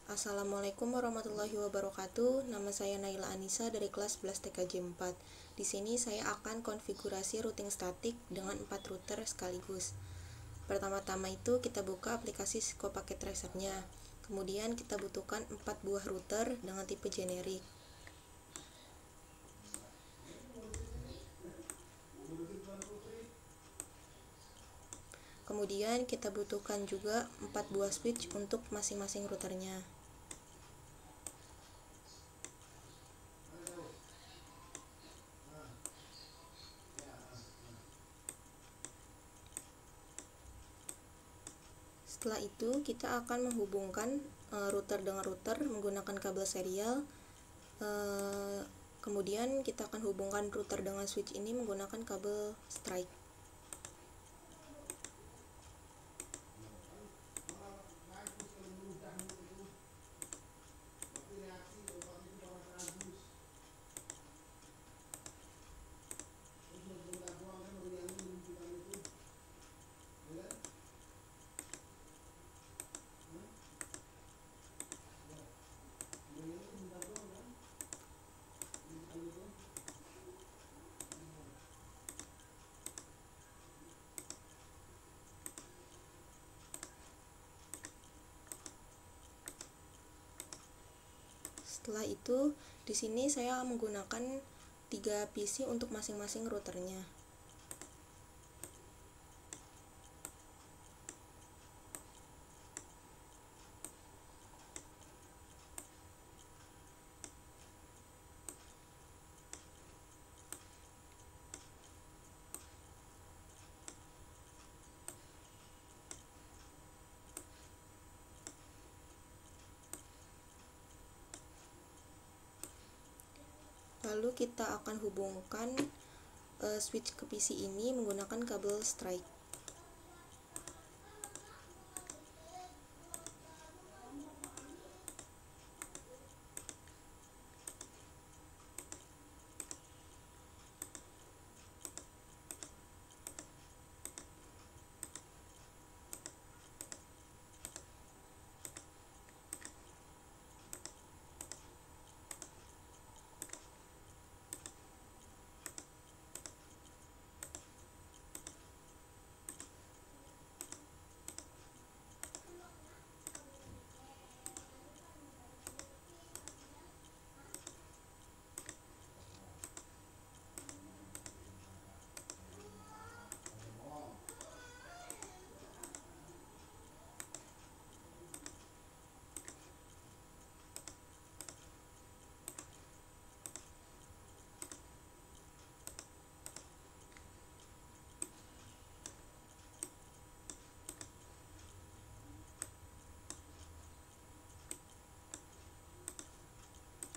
Assalamualaikum warahmatullahi wabarakatuh. Nama saya Naila Anissa dari kelas 11 TKJ 4. Di sini saya akan konfigurasi routing statik dengan 4 router sekaligus. Pertama-tama itu kita buka aplikasi Cisco Packet Tracer-nya. Kemudian kita butuhkan 4 buah router dengan tipe generik. Kemudian kita butuhkan juga 4 buah switch untuk masing-masing routernya. Setelah itu kita akan menghubungkan router dengan router menggunakan kabel serial. Kemudian kita akan hubungkan router dengan switch ini menggunakan kabel strike. Setelah itu, di sini saya menggunakan 3 PC untuk masing-masing routernya. Lalu kita akan hubungkan switch ke PC ini menggunakan kabel strike.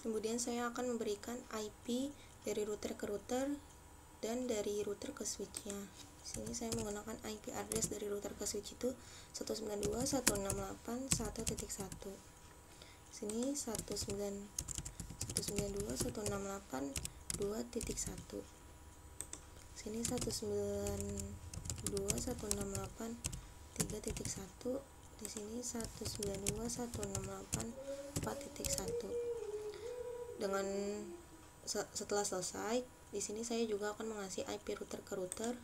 Kemudian saya akan memberikan IP dari router ke router dan dari router ke switchnya. Di sini saya menggunakan IP address dari router ke switch itu 192.168.1.1. Sini 192.168.2.1. Sini 192.168.3.1. Di sini 192.168.4.1. Dengan setelah selesai, di sini saya juga akan mengasih IP router ke router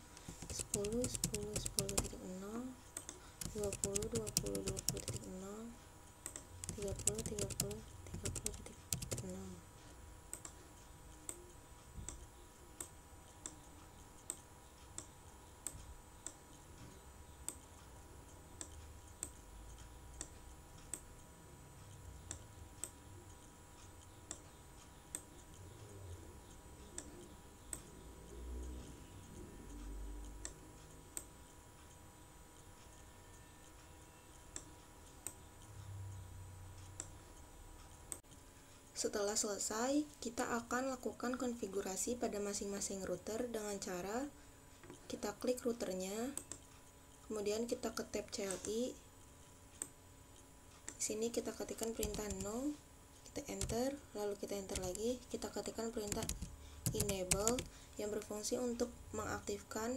10 10 10.0, 20 20 20.0, 30 30 30.0. Setelah selesai, kita akan lakukan konfigurasi pada masing-masing router dengan cara kita klik routernya, kemudian kita ke tab CLI. Di sini kita ketikkan perintah no, kita enter, lalu kita enter lagi, kita ketikkan perintah enable yang berfungsi untuk mengaktifkan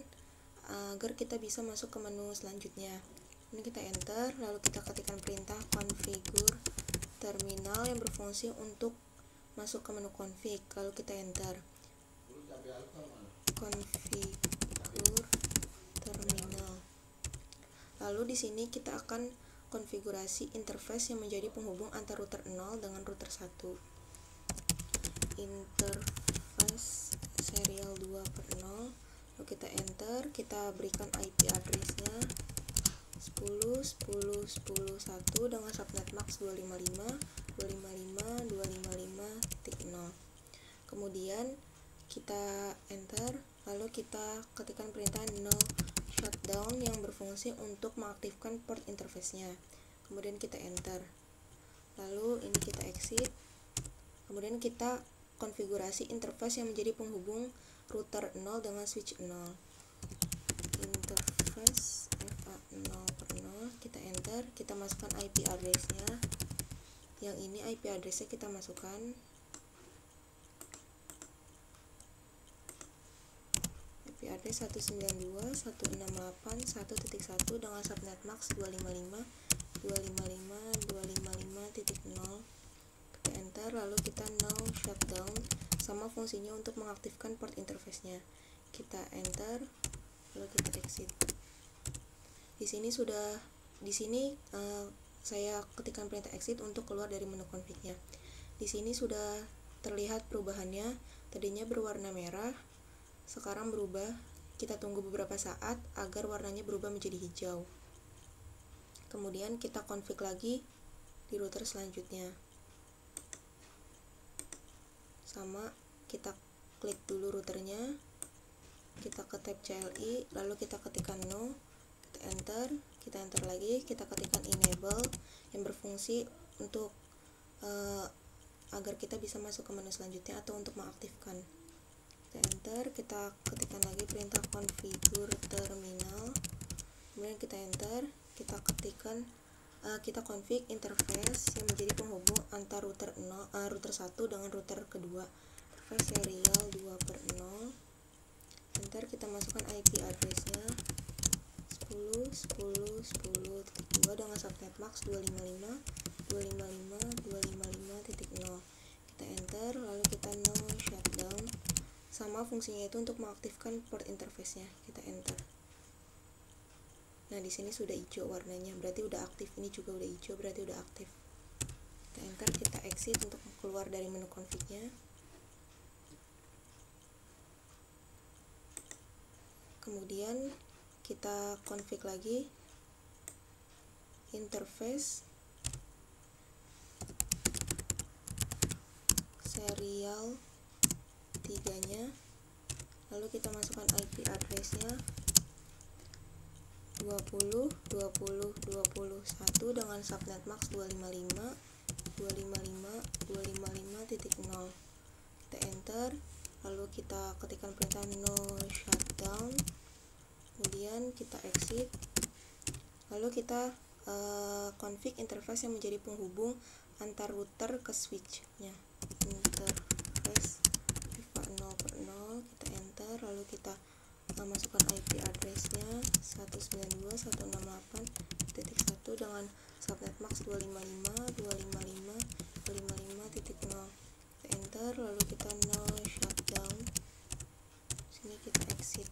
agar kita bisa masuk ke menu selanjutnya. Ini kita enter, lalu kita ketikkan perintah configure terminal yang berfungsi untuk masuk ke menu config, lalu kita enter configure terminal. Lalu di sini kita akan konfigurasi interface yang menjadi penghubung antara router 0 dengan router 1. Interface serial 2/0, lalu kita enter, kita berikan IP address-nya 10.10.10.1 dengan subnet max 255.255.255.0. Kemudian kita enter, lalu kita ketikkan perintah no shutdown yang berfungsi untuk mengaktifkan port interface-nya. Kemudian kita enter. Lalu ini kita exit. Kemudian kita konfigurasi interface yang menjadi penghubung router 0 dengan switch 0. Interface FA0/0, kita enter, kita masukkan IP address-nya. Yang ini IP address-nya kita masukkan. IP address 192.168.1.1 dengan subnet max 255.255.255.0. Kita enter, lalu kita no shutdown, sama fungsinya untuk mengaktifkan port interface-nya. Kita enter, lalu kita exit. Di sini saya ketikkan perintah exit untuk keluar dari menu config-nya. Di sini sudah terlihat perubahannya. Tadinya berwarna merah, sekarang berubah. Kita tunggu beberapa saat agar warnanya berubah menjadi hijau. Kemudian kita config lagi di router selanjutnya. Sama, kita klik dulu routernya, kita ke tab CLI, lalu kita ketikkan no, kita enter lagi, kita ketikkan enable yang berfungsi untuk agar kita bisa masuk ke menu selanjutnya atau untuk mengaktifkan. Kita enter, kita ketikkan lagi perintah configure terminal, kemudian kita enter, kita ketikkan kita config interface yang menjadi penghubung antara router 1 dengan router kedua, interface serial 2/0. Enter, kita masukkan IP address-nya 10.10.10.2 dengan subnet max 255.255.255.0. Kita enter, lalu kita no shutdown, sama fungsinya itu untuk mengaktifkan port interface-nya. Kita enter. Nah, di sini sudah hijau warnanya, berarti udah aktif. Ini juga udah hijau, berarti udah aktif. Kita enter, kita exit untuk keluar dari menu config-nya. Kemudian kita config lagi interface serial 3-nya, lalu kita masukkan IP address-nya 20.20.21 dengan subnet max 255.255.255.0. Kita enter, lalu kita ketikkan perintah no shutdown, kemudian kita exit, lalu kita config interface yang menjadi penghubung antar router ke switch-nya. Interface FA0/0, kita enter, lalu kita masukkan IP address-nya 192.168.1 dengan subnet max 255.255.255.0. Kita enter, lalu kita no shutdown. Sini kita exit.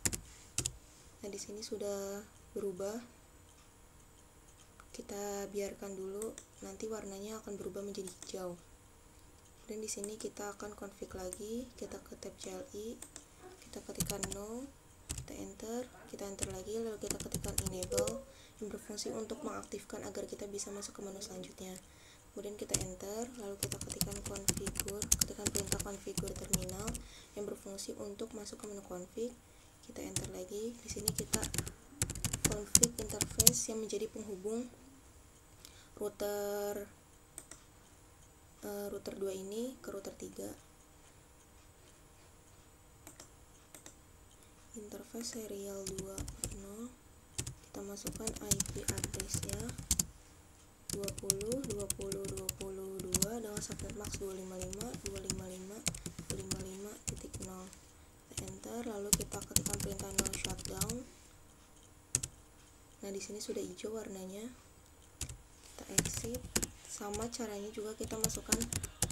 Nah, di sini sudah berubah. Kita biarkan dulu, nanti warnanya akan berubah menjadi hijau. Dan di sini kita akan config lagi, kita ke tab CLI, kita ketikkan no, kita enter lagi, lalu kita ketikkan enable yang berfungsi untuk mengaktifkan agar kita bisa masuk ke menu selanjutnya. Kemudian kita enter, lalu kita ketikkan perintah configure terminal yang berfungsi untuk masuk ke menu config. Kita enter lagi. Di sini kita config interface yang menjadi penghubung router 2 ini ke router 3. Interface serial 2/0, kita masukkan IP address-nya 20.20.20.2 dengan subnet max 255.255.255.0. Kita enter, lalu kita ketikkan perintah no shutdown. Nah, di sini sudah hijau warnanya. Kita exit, sama caranya juga kita masukkan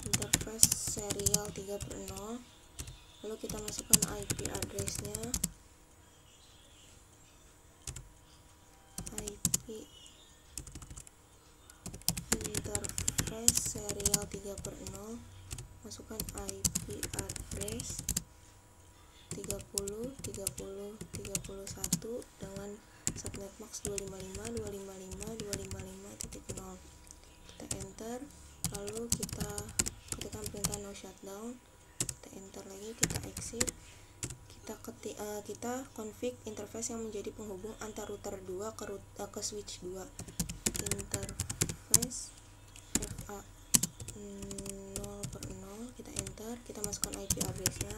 interface serial 3/0, lalu kita masukkan IP address-nya, IP interface serial 3/0, masukkan IP address 30 30 31 dengan subnet max 255.255.255.0. Kita enter, lalu kita ketikkan perintah no shutdown, kita enter lagi, kita exit, kita config interface yang menjadi penghubung antar router 2 ke switch 2. Interface FA 0/0, kita enter, kita masukkan IP address-nya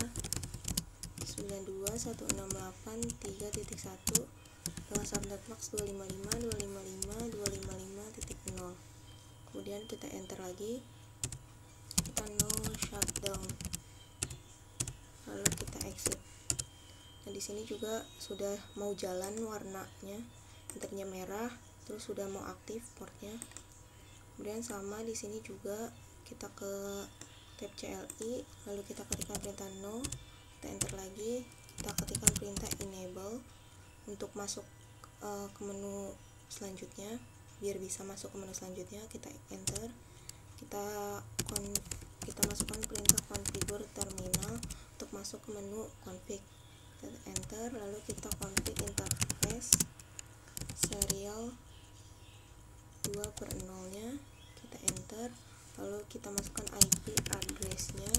92.168.3.1 dengan subnet max 255.255.255.0. Kemudian kita enter lagi, kita no shutdown, lalu kita exit. Nah, di sini juga sudah mau jalan warnanya, enternya merah, terus sudah mau aktif portnya. Kemudian sama di sini juga kita ke tab CLI, lalu kita ketikkan perintah no, kita enter lagi, kita ketikkan perintah enable untuk masuk ke menu selanjutnya. Biar bisa masuk ke menu selanjutnya, kita enter, kita masukkan perintah configure terminal untuk masuk ke menu config. Kita enter, lalu kita config interface serial 2/0-nya, kita enter, lalu kita masukkan IP address-nya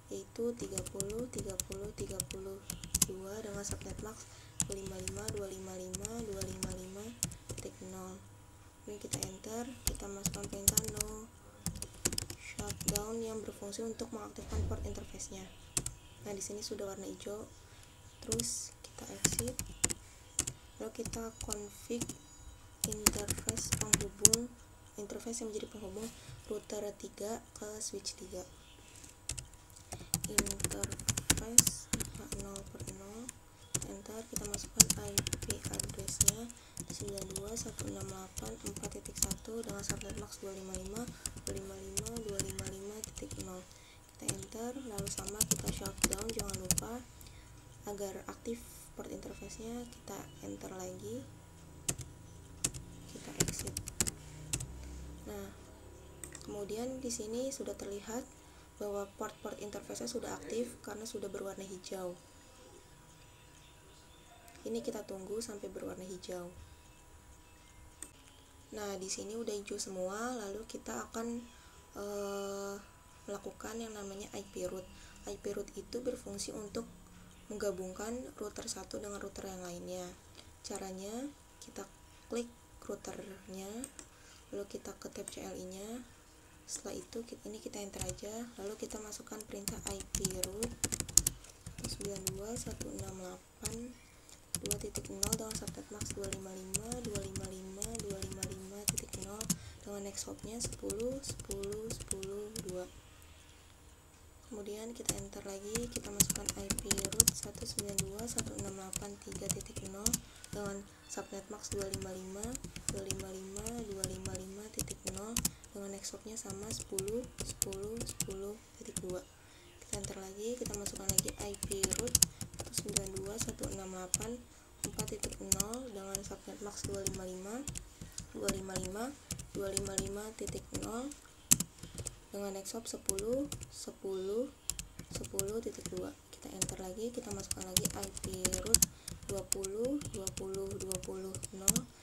yaitu 30 30 32 dengan subnet max 255.255.255.0. Ini kita enter, kita masukkan perintah no shutdown yang berfungsi untuk mengaktifkan port interface-nya. Nah, di sini sudah warna hijau. Terus kita exit, lalu kita config interface yang menjadi penghubung router 3 ke switch 3. Interface 0/0, enter, kita masukkan IP address-nya 92.168.4.1 dengan subnet max 255.255.255.0. Kita enter, lalu sama kita shutdown, jangan lupa agar aktif port interface-nya. Kita enter lagi, kita exit. Nah, kemudian di sini sudah terlihat bahwa port interface-nya sudah aktif karena sudah berwarna hijau. Ini kita tunggu sampai berwarna hijau. Nah, di sini udah hijau semua, lalu kita akan melakukan yang namanya IP root. IP root itu berfungsi untuk menggabungkan router satu dengan router yang lainnya. Caranya kita klik routernya, lalu kita ke tab CLI-nya. Setelah itu ini kita enter aja, lalu kita masukkan perintah IP root 92.168.2.0 dengan subnet max 255.255.255.0 dengan next hop-nya 10.10.10.2. Kemudian kita enter lagi, kita masukkan IP root 192.168.3.0 dengan subnet max 255.255.255.0 dengan next hop-nya sama 10.10.10.2. Kita enter lagi, kita masukkan lagi IP root 192.168.4.0 dengan subnet max 255.255.255.0 dengan next hop 10.10.10.2. Kita enter lagi, kita masukkan lagi IP root 20.20.20.0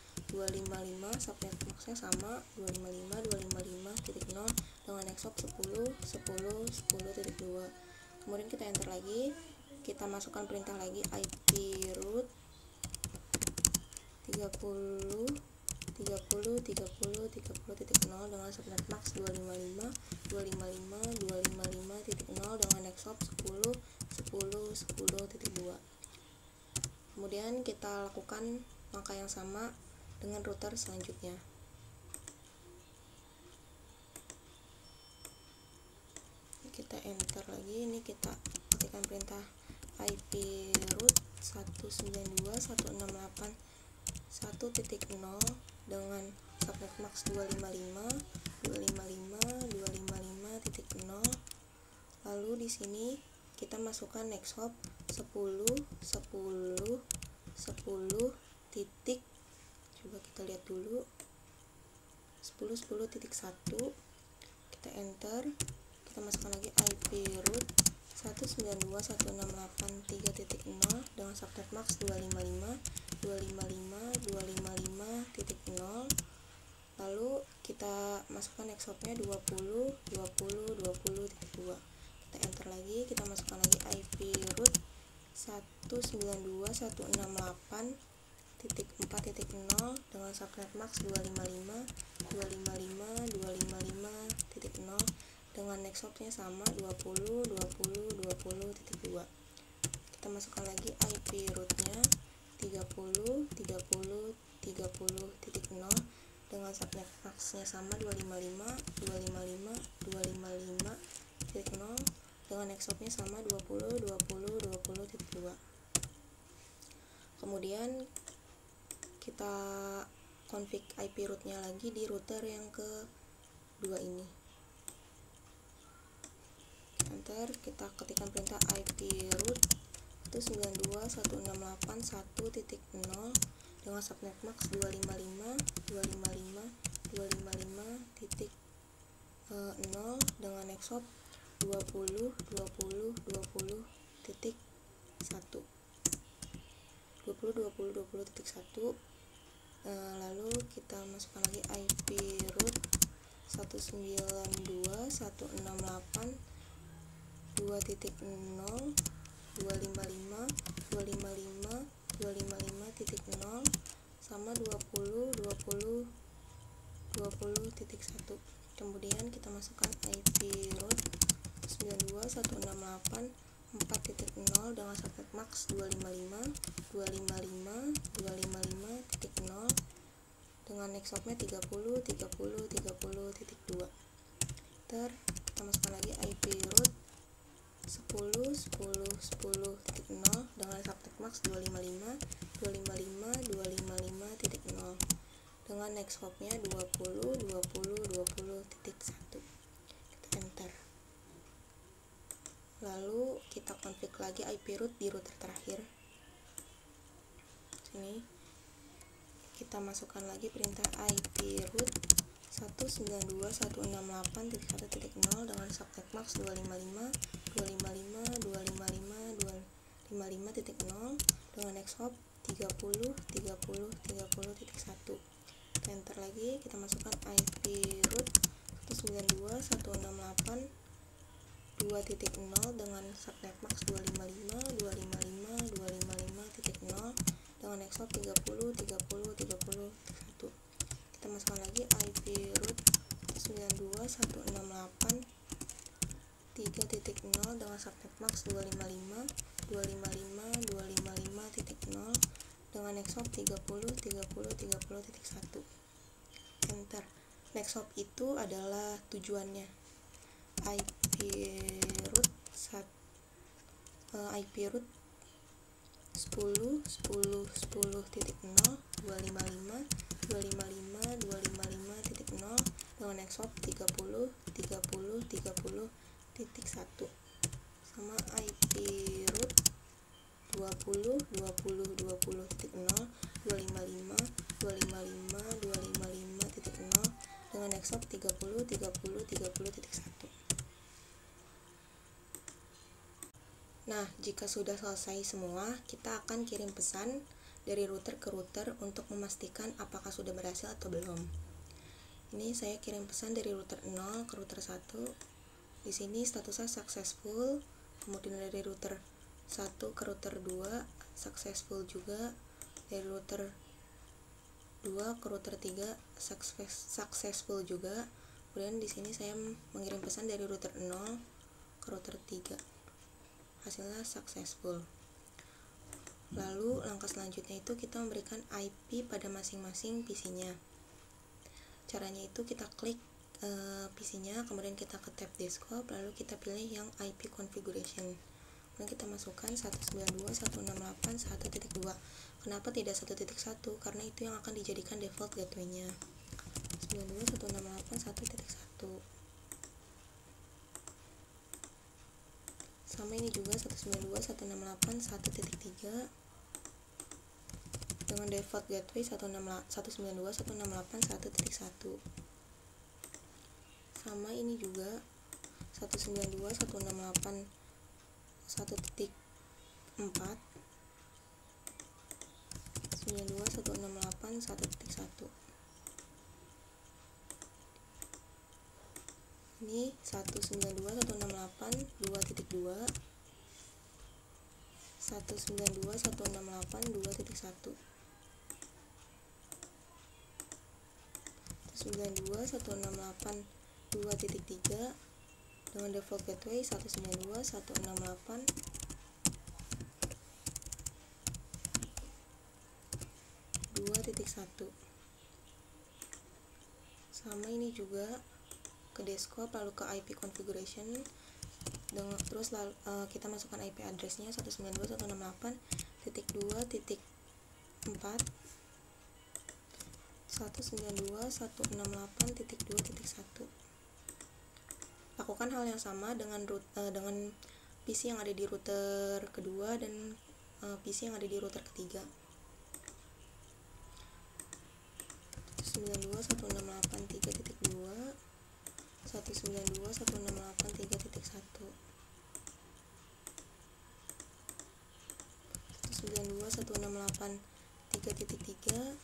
subnet max-nya sama 255.255.0 dengan next hop 10.10.10.2. Kemudian kita enter lagi, kita masukkan perintah lagi IP root 30.30.30.30.0 dengan subnet max 255.255.255.0 dengan next hop 10.10.10.2. Kemudian kita lakukan langkah yang sama dengan router selanjutnya. Kita enter lagi, ini kita ketikkan perintah IP root 192.168.1.0 dengan subnet max 255 255.255.0. Lalu di sini kita masukkan next hop 10 titik, coba kita lihat dulu, 10.10.1, kita enter, kita masukkan lagi IP root 192.168.3.0 dengan subnet max 255.255.255.0. lalu kita masukkan next hopnya 20.20.20.2. Kita enter lagi, kita masukkan lagi IP root 192.168.4.0 dengan subnet max 255.255.255.0 dengan next hopnya sama 20.20.20.2. Kita masukkan lagi IP rootnya 30.30.30.0 dengan subnet maxnya sama 255.255.255.0 dengan next hopnya sama 20.20.20.2. Kemudian kita config IP rootnya lagi di router yang kedua ini. Enter, kita ketikkan perintah IP root 192.168.1.0 dengan subnet max 255.255.255.0 dengan next hop 20.20.20.1. 20.20.20.1. Lalu kita masukkan lagi IP root 192.168.2.0 255.255.255.0 sama 20.20.20.1. Kemudian kita masukkan IP root 92.168.4.0 dengan subnet max 255.255.255.0 dengan next hopnya 30.30.30.2. Kita masukkan lagi IP root 10.10.10.0 dengan subnet max 255.255.255.0 dengan next hopnya 20.20.20.1. Kita enter. Lalu kita config lagi IP root di router terakhir. Sini kita masukkan lagi perintah IP root 192.168.1.0 dengan subnet max 255.255.255.0 dengan next hop 30.30.30.1. Kita enter lagi, kita masukkan IP root 192.168.2.0 dengan subnet max 255.255.255.0 dengan next hop 30.30.30.1. Kita masukkan lagi IP root 192.168.3.0 dengan subnet max 255.255.255.0 dengan next hop 30.30.30.1. Enter. Next hop itu adalah tujuannya. IP root 10.10.10.0 255.255.255.0 dengan next hop 30.30.30.1 sama IP root 20.20.20.0 255.255.255.0 dengan next hop 30.30.30.1. Nah, jika sudah selesai semua, kita akan kirim pesan dari router ke router untuk memastikan apakah sudah berhasil atau belum. Ini saya kirim pesan dari router 0 ke router 1. Di sini statusnya successful. Kemudian dari router 1 ke router 2 successful juga. Dari router 2 ke router 3 successful juga. Kemudian di sini saya mengirim pesan dari router 0 ke router 3. Hasilnya successful. Lalu langkah selanjutnya itu kita memberikan IP pada masing-masing PC-nya. Caranya itu kita klik PC-nya, kemudian kita ke tab desktop, lalu kita pilih yang IP configuration. Kemudian kita masukkan 192.168.1.2. Kenapa tidak 1.1? Karena itu yang akan dijadikan default gateway-nya. 192.168.1.1. Sama ini juga 192.168.1.3 dengan default gateway 192.168.1.1. Sama ini juga 192.168.1.4, 192.168.1.1. Ini 192.168.2.2, 192.168.2.1, 192.168.2.3 dengan default gateway 192.168.2.1. Sama ini juga ke desktop, lalu ke IP configuration, terus kita masukkan IP addressnya 192.168.2.4, 192.168.2.1. Lakukan hal yang sama dengan PC yang ada di router kedua dan PC yang ada di router ketiga. 192.168.3.2, 192.168.3.1, 192.168.3.3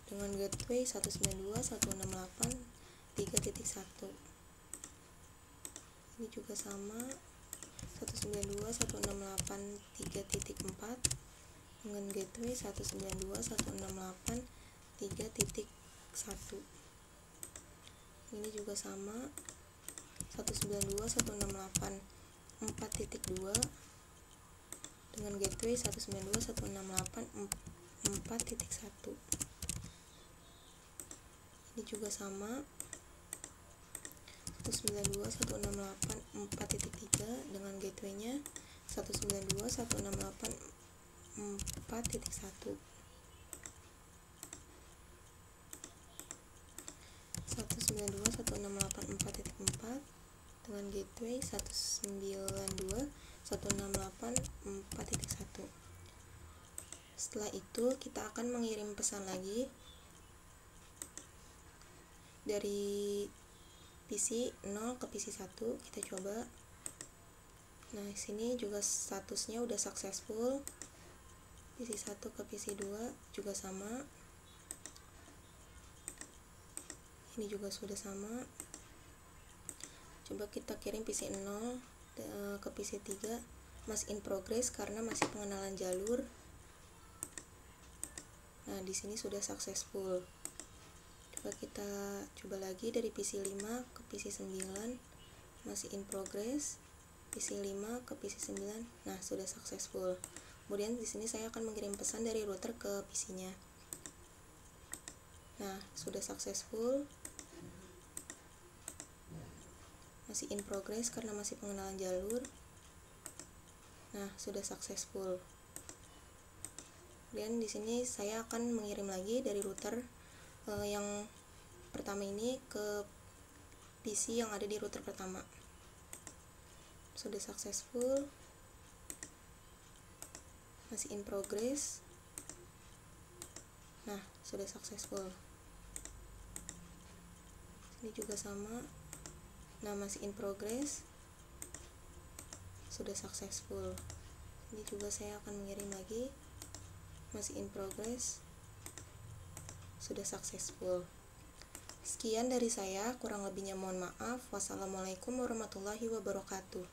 dengan gateway 192.168.3.1. Ini juga sama 192.168.3.4 dengan gateway 192.168.3.1. Ini juga sama 192.168.4.2 dengan gateway 192.168.4.1. Ini juga sama 192.168.4.3 dengan gateway-nya 192.168.4.1. 192.168.4.4 dengan gateway 192.168.4.1. Setelah itu kita akan mengirim pesan lagi dari PC 0 ke PC 1. Kita coba. Nah, sini juga statusnya udah successful. PC 1 ke PC 2 juga sama. Ini juga sudah sama. Coba kita kirim PC 0 ke PC 3, masih in progress karena masih pengenalan jalur. Nah, di sini sudah successful. Coba kita coba lagi dari PC 5 ke PC 9, masih in progress. PC 5 ke PC 9. Nah, sudah successful. Kemudian di sini saya akan mengirim pesan dari router ke PC-nya. Nah, sudah successful. Masih in progress karena masih pengenalan jalur. Nah, sudah successful. Dan di sini saya akan mengirim lagi dari router yang pertama ini ke PC yang ada di router pertama. Sudah successful. Masih in progress. Nah, sudah successful. Ini juga sama. Nah, masih in progress. Sudah successful. Ini juga saya akan mengirim lagi. Masih in progress. Sudah successful. Sekian dari saya, kurang lebihnya mohon maaf. Wassalamualaikum warahmatullahi wabarakatuh.